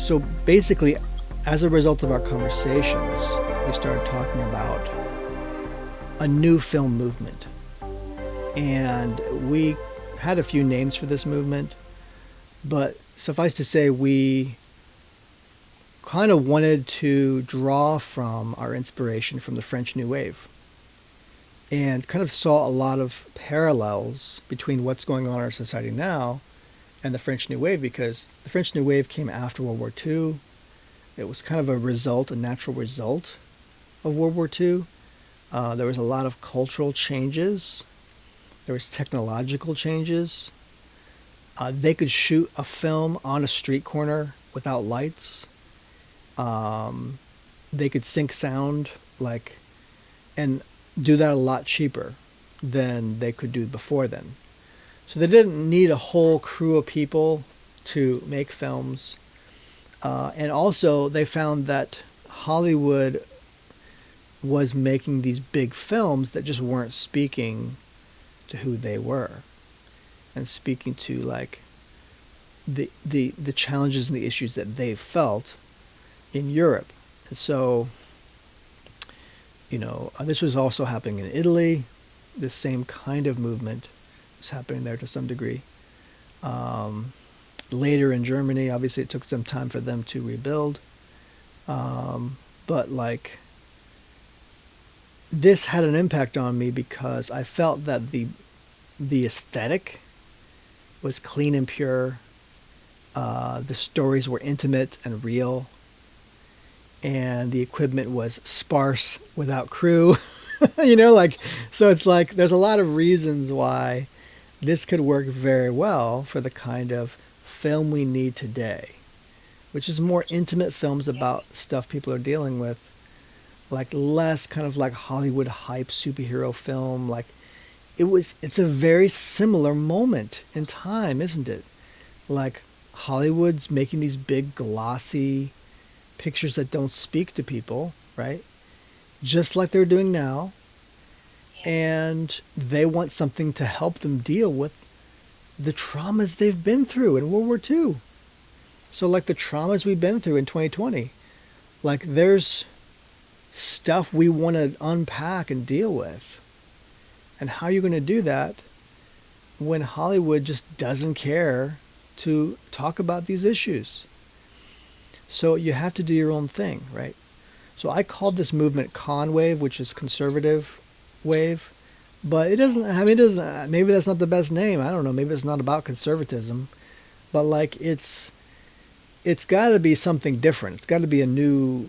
So basically, as a result of our conversations, we started talking about a new film movement. And we had a few names for this movement, but suffice to say, we kind of wanted to draw from our inspiration from the French New Wave and kind of saw a lot of parallels between what's going on in our society now and the French New Wave, because the French New Wave came after World War II. It was kind of a natural result of World War II. There was a lot of cultural changes. There was technological changes. They could shoot a film on a street corner without lights. They could sync sound, and do that a lot cheaper than they could do before then. So they didn't need a whole crew of people to make films. And also they found that Hollywood was making these big films that just weren't speaking to who they were and speaking to the challenges and the issues that they felt in Europe. And so, this was also happening in Italy. The same kind of movement was happening there to some degree. Later in Germany, obviously it took some time for them to rebuild. But this had an impact on me because I felt that the aesthetic was clean and pure. The stories were intimate and real. And the equipment was sparse without crew. So it's there's a lot of reasons why this could work very well for the kind of film we need today, which is more intimate films about stuff people are dealing with, less kind of Hollywood hype superhero film. It's a very similar moment in time, isn't it? Hollywood's making these big glossy pictures that don't speak to people, right? Just like they're doing now. And they want something to help them deal with the traumas they've been through in World War II. So the traumas we've been through in 2020, there's stuff we want to unpack and deal with. And how are you going to do that when Hollywood just doesn't care to talk about these issues? So you have to do your own thing, right? So I called this movement con wave, which is conservative wave, but it doesn't, maybe that's not the best name. I don't know. Maybe it's not about conservatism, but it's got to be something different. It's got to be a new,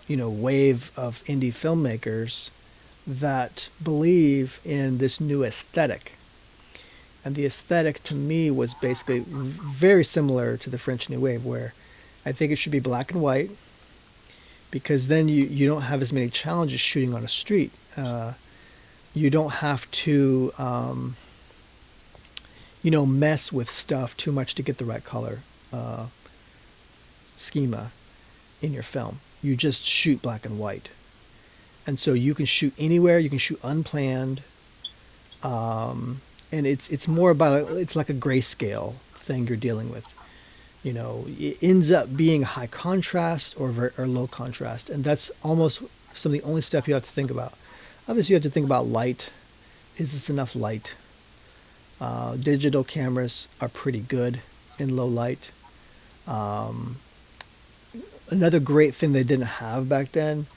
wave of indie filmmakers that believe in this new aesthetic. And the aesthetic to me was basically very similar to the French New Wave, where I think it should be black and white, because then you don't have as many challenges shooting on a street. You don't have to, mess with stuff too much to get the right color schema in your film. You just shoot black and white. And so you can shoot anywhere, you can shoot unplanned. And it's more about, it's like a grayscale thing you're dealing with. It ends up being high contrast or low contrast. And that's almost some of the only stuff you have to think about. Obviously, you have to think about light. Is this enough light? Digital cameras are pretty good in low light. Another great thing they didn't have back then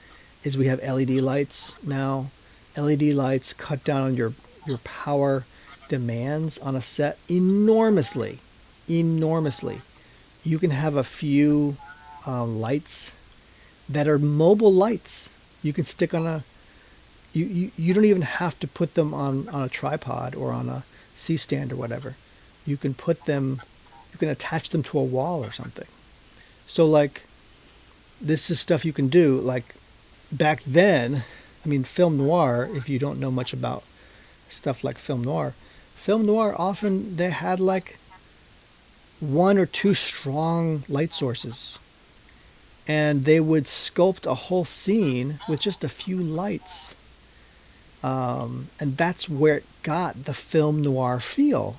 is we have LED lights now. LED lights cut down on your power demands on a set enormously. You can have a few lights that are mobile lights. You can stick on you don't even have to put them on a tripod or on a C-stand or whatever. You can attach them to a wall or something. So this is stuff you can do. Back then, film noir, if you don't know much about stuff like film noir often they had one or two strong light sources, and they would sculpt a whole scene with just a few lights. And that's where it got the film noir feel,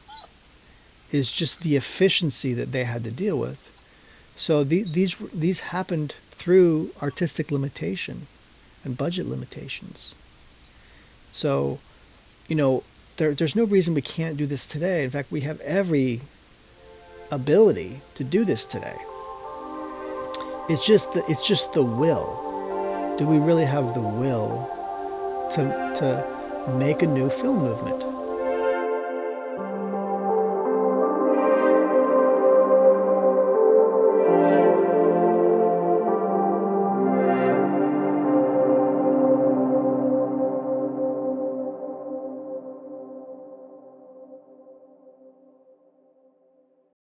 is just the efficiency that they had to deal with. So these happened through artistic limitation and budget limitations. So, you know, there's no reason we can't do this today. In fact, we have every ability to do this today. It's just the will. Do we really have the will to make a new film movement?